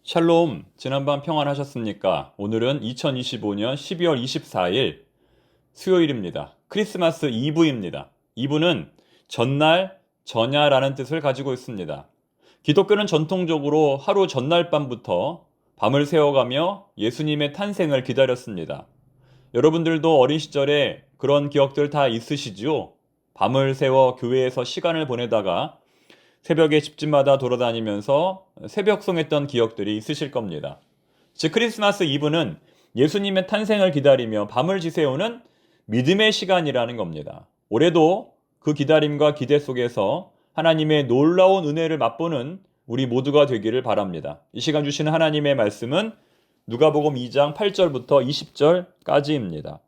샬롬, 지난밤 평안하셨습니까? 오늘은 2025년 12월 24일 수요일입니다. 크리스마스 이브입니다. 이브는 전날, 전야라는 뜻을 가지고 있습니다. 기독교는 전통적으로 하루 전날 밤부터 밤을 새워가며 예수님의 탄생을 기다렸습니다. 여러분들도 어린 시절에 그런 기억들 다 있으시지요? 밤을 새워 교회에서 시간을 보내다가 새벽에 집집마다 돌아다니면서 새벽송했던 기억들이 있으실 겁니다. 즉 크리스마스 이브는 예수님의 탄생을 기다리며 밤을 지새우는 믿음의 시간이라는 겁니다. 올해도 그 기다림과 기대 속에서 하나님의 놀라운 은혜를 맛보는 우리 모두가 되기를 바랍니다. 이 시간 주시는 하나님의 말씀은 누가복음 2장 8절부터 20절까지입니다.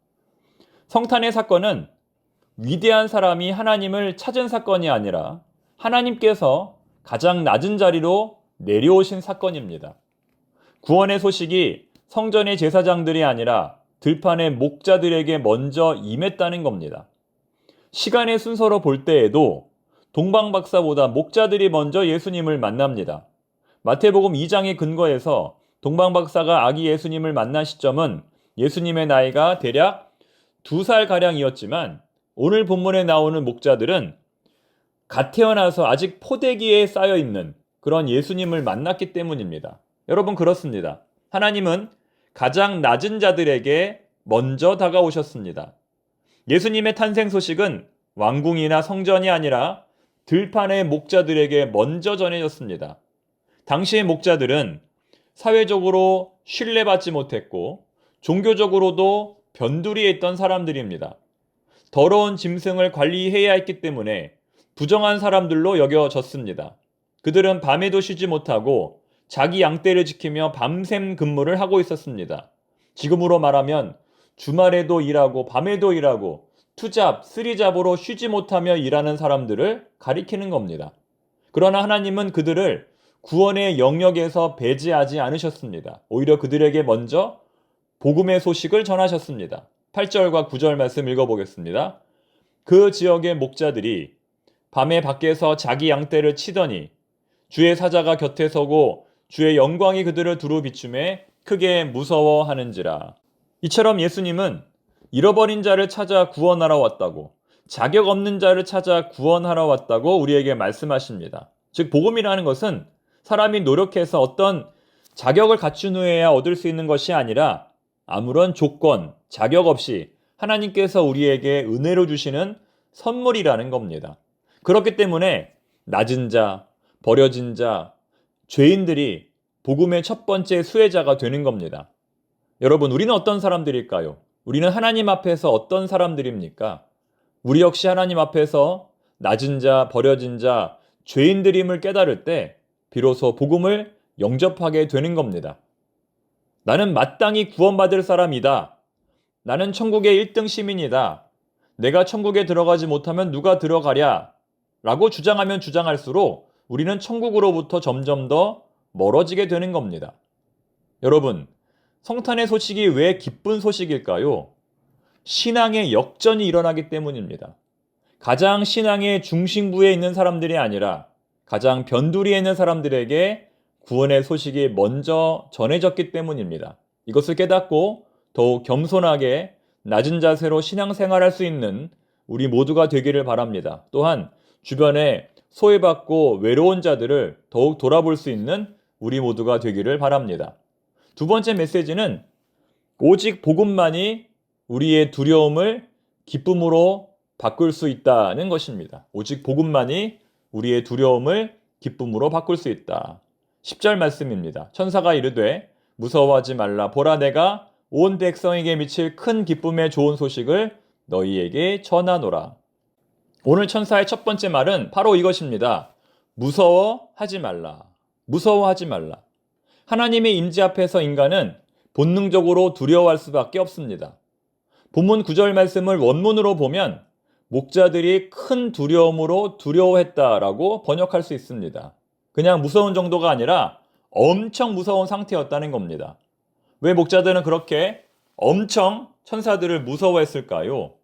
성탄의 사건은 위대한 사람이 하나님을 찾은 사건이 아니라 하나님께서 가장 낮은 자리로 내려오신 사건입니다. 구원의 소식이 성전의 제사장들이 아니라 들판의 목자들에게 먼저 임했다는 겁니다. 시간의 순서로 볼 때에도 동방박사보다 목자들이 먼저 예수님을 만납니다. 마태복음 2장의 근거에서 동방박사가 아기 예수님을 만난 시점은 예수님의 나이가 대략 2살가량이었지만 오늘 본문에 나오는 목자들은 갓 태어나서 아직 포대기에 쌓여있는 그런 예수님을 만났기 때문입니다. 여러분 그렇습니다. 하나님은 가장 낮은 자들에게 먼저 다가오셨습니다. 예수님의 탄생 소식은 왕궁이나 성전이 아니라 들판의 목자들에게 먼저 전해졌습니다. 당시의 목자들은 사회적으로 신뢰받지 못했고 종교적으로도 변두리에 있던 사람들입니다. 더러운 짐승을 관리해야 했기 때문에 부정한 사람들로 여겨졌습니다. 그들은 밤에도 쉬지 못하고 자기 양떼를 지키며 밤샘 근무를 하고 있었습니다. 지금으로 말하면 주말에도 일하고 밤에도 일하고 투잡, 쓰리잡으로 쉬지 못하며 일하는 사람들을 가리키는 겁니다. 그러나 하나님은 그들을 구원의 영역에서 배제하지 않으셨습니다. 오히려 그들에게 먼저 복음의 소식을 전하셨습니다. 8절과 9절 말씀 읽어보겠습니다. 그 지역의 목자들이 밤에 밖에서 자기 양떼를 치더니 주의 사자가 곁에 서고 주의 영광이 그들을 두루 비추매 크게 무서워하는지라. 이처럼 예수님은 잃어버린 자를 찾아 구원하러 왔다고, 자격 없는 자를 찾아 구원하러 왔다고 우리에게 말씀하십니다. 즉 복음이라는 것은 사람이 노력해서 어떤 자격을 갖춘 후에야 얻을 수 있는 것이 아니라 아무런 조건, 자격 없이 하나님께서 우리에게 은혜로 주시는 선물이라는 겁니다. 그렇기 때문에 낮은 자, 버려진 자, 죄인들이 복음의 첫 번째 수혜자가 되는 겁니다. 여러분, 우리는 어떤 사람들일까요? 우리는 하나님 앞에서 어떤 사람들입니까? 우리 역시 하나님 앞에서 낮은 자, 버려진 자, 죄인들임을 깨달을 때 비로소 복음을 영접하게 되는 겁니다. 나는 마땅히 구원받을 사람이다. 나는 천국의 1등 시민이다. 내가 천국에 들어가지 못하면 누가 들어가랴? 라고 주장하면 주장할수록 우리는 천국으로부터 점점 더 멀어지게 되는 겁니다. 여러분, 성탄의 소식이 왜 기쁜 소식일까요? 신앙의 역전이 일어나기 때문입니다. 가장 신앙의 중심부에 있는 사람들이 아니라 가장 변두리에 있는 사람들에게 구원의 소식이 먼저 전해졌기 때문입니다. 이것을 깨닫고 더욱 겸손하게 낮은 자세로 신앙생활할 수 있는 우리 모두가 되기를 바랍니다. 또한 주변에 소외받고 외로운 자들을 더욱 돌아볼 수 있는 우리 모두가 되기를 바랍니다. 두 번째 메시지는 오직 복음만이 우리의 두려움을 기쁨으로 바꿀 수 있다는 것입니다. 오직 복음만이 우리의 두려움을 기쁨으로 바꿀 수 있다. 10절 말씀입니다. 천사가 이르되 무서워하지 말라. 보라 내가 온 백성에게 미칠 큰 기쁨의 좋은 소식을 너희에게 전하노라. 오늘 천사의 첫 번째 말은 바로 이것입니다. 무서워하지 말라. 무서워하지 말라. 하나님의 임재 앞에서 인간은 본능적으로 두려워할 수밖에 없습니다. 본문 9절 말씀을 원문으로 보면 목자들이 큰 두려움으로 두려워했다라고 번역할 수 있습니다. 그냥 무서운 정도가 아니라 엄청 무서운 상태였다는 겁니다. 왜 목자들은 그렇게 엄청 천사들을 무서워했을까요?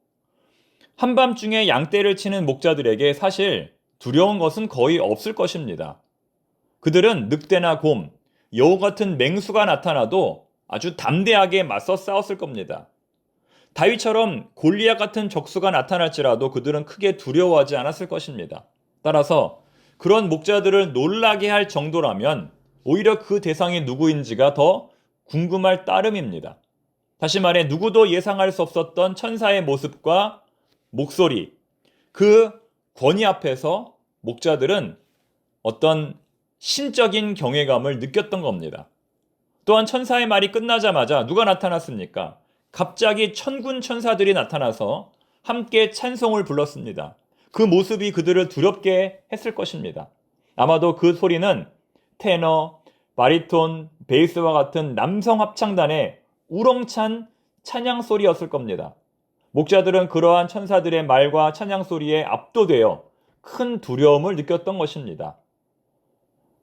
한밤중에 양떼를 치는 목자들에게 사실 두려운 것은 거의 없을 것입니다. 그들은 늑대나 곰, 여우 같은 맹수가 나타나도 아주 담대하게 맞서 싸웠을 겁니다. 다윗처럼 골리앗 같은 적수가 나타날지라도 그들은 크게 두려워하지 않았을 것입니다. 따라서 그런 목자들을 놀라게 할 정도라면 오히려 그 대상이 누구인지가 더 궁금할 따름입니다. 다시 말해 누구도 예상할 수 없었던 천사의 모습과 목소리, 그 권위 앞에서 목자들은 어떤 신적인 경외감을 느꼈던 겁니다. 또한 천사의 말이 끝나자마자 누가 나타났습니까? 갑자기 천군 천사들이 나타나서 함께 찬송을 불렀습니다. 그 모습이 그들을 두렵게 했을 것입니다. 아마도 그 소리는 테너, 바리톤, 베이스와 같은 남성 합창단의 우렁찬 찬양 소리였을 겁니다. 목자들은 그러한 천사들의 말과 찬양 소리에 압도되어 큰 두려움을 느꼈던 것입니다.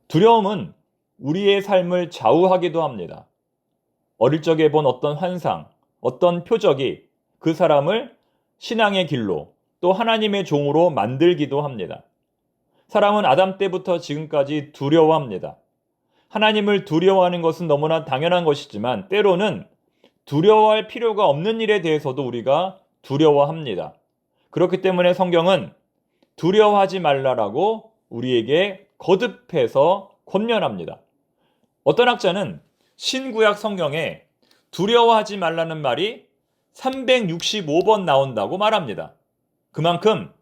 두려움은 우리의 삶을 좌우하기도 합니다. 어릴 적에 본 어떤 환상, 어떤 표적이 그 사람을 신앙의 길로 또 하나님의 종으로 만들기도 합니다. 사람은 아담 때부터 지금까지 두려워합니다. 하나님을 두려워하는 것은 너무나 당연한 것이지만 때로는 두려워할 필요가 없는 일에 대해서도 우리가 두려워합니다. 그렇기 때문에 성경은 두려워하지 말라라고 우리에게 거듭해서 권면합니다. 어떤 학자는 신구약 성경에 두려워하지 말라는 말이 365번 나온다고 말합니다. 그만큼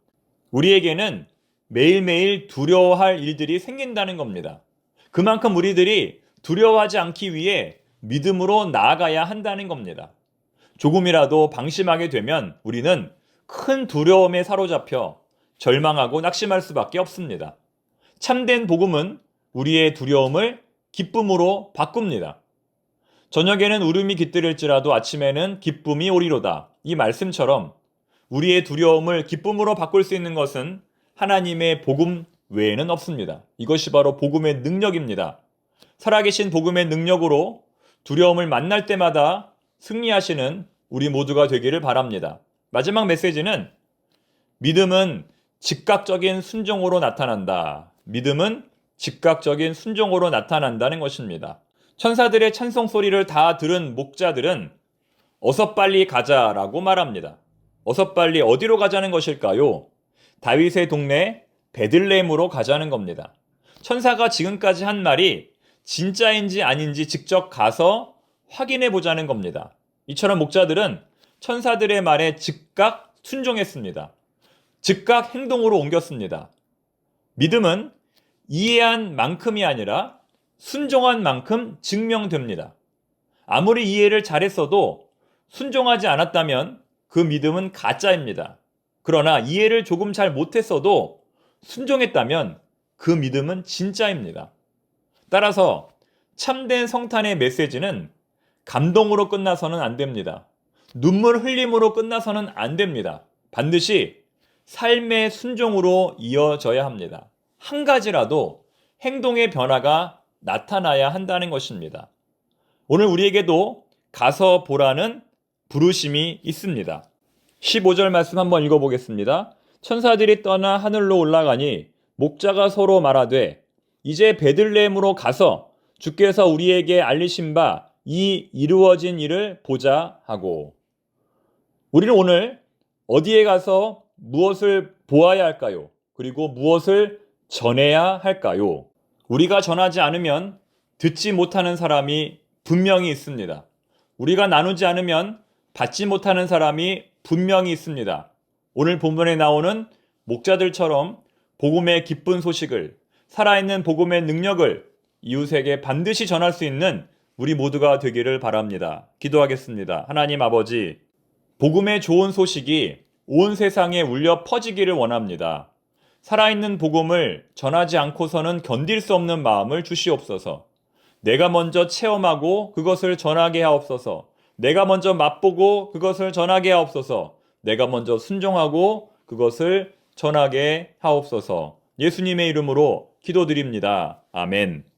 우리에게는 매일매일 두려워할 일들이 생긴다는 겁니다. 그만큼 우리들이 두려워하지 않기 위해 믿음으로 나아가야 한다는 겁니다. 조금이라도 방심하게 되면 우리는 큰 두려움에 사로잡혀 절망하고 낙심할 수밖에 없습니다. 참된 복음은 우리의 두려움을 기쁨으로 바꿉니다. 저녁에는 울음이 깃들일지라도 아침에는 기쁨이 오리로다. 이 말씀처럼 우리의 두려움을 기쁨으로 바꿀 수 있는 것은 하나님의 복음 외에는 없습니다. 이것이 바로 복음의 능력입니다. 살아계신 복음의 능력으로 두려움을 만날 때마다 승리하시는 우리 모두가 되기를 바랍니다. 마지막 메시지는 믿음은 즉각적인 순종으로 나타난다. 믿음은 즉각적인 순종으로 나타난다는 것입니다. 천사들의 찬송 소리를 다 들은 목자들은 어서 빨리 가자라고 말합니다. 어서 빨리 어디로 가자는 것일까요? 다윗의 동네 베들레헴으로 가자는 겁니다. 천사가 지금까지 한 말이 진짜인지 아닌지 직접 가서 확인해 보자는 겁니다. 이처럼 목자들은 천사들의 말에 즉각 순종했습니다. 즉각 행동으로 옮겼습니다. 믿음은 이해한 만큼이 아니라 순종한 만큼 증명됩니다. 아무리 이해를 잘했어도 순종하지 않았다면 그 믿음은 가짜입니다. 그러나 이해를 조금 잘 못했어도 순종했다면 그 믿음은 진짜입니다. 따라서 참된 성탄의 메시지는 감동으로 끝나서는 안 됩니다. 눈물 흘림으로 끝나서는 안 됩니다. 반드시 삶의 순종으로 이어져야 합니다. 한 가지라도 행동의 변화가 나타나야 한다는 것입니다. 오늘 우리에게도 가서 보라는 부르심이 있습니다. 15절 말씀 한번 읽어보겠습니다. 천사들이 떠나 하늘로 올라가니 목자가 서로 말하되 이제 베들레헴으로 가서 주께서 우리에게 알리신 바 이 이루어진 일을 보자 하고. 우리는 오늘 어디에 가서 무엇을 보아야 할까요? 그리고 무엇을 전해야 할까요? 우리가 전하지 않으면 듣지 못하는 사람이 분명히 있습니다. 우리가 나누지 않으면 받지 못하는 사람이 분명히 있습니다. 오늘 본문에 나오는 목자들처럼 복음의 기쁜 소식을, 살아있는 복음의 능력을 이웃에게 반드시 전할 수 있는 우리 모두가 되기를 바랍니다. 기도하겠습니다. 하나님 아버지, 복음의 좋은 소식이 온 세상에 울려 퍼지기를 원합니다. 살아있는 복음을 전하지 않고서는 견딜 수 없는 마음을 주시옵소서. 내가 먼저 체험하고 그것을 전하게 하옵소서. 내가 먼저 맛보고 그것을 전하게 하옵소서. 내가 먼저 순종하고 그것을 전하게 하옵소서. 예수님의 이름으로 기도드립니다. 아멘.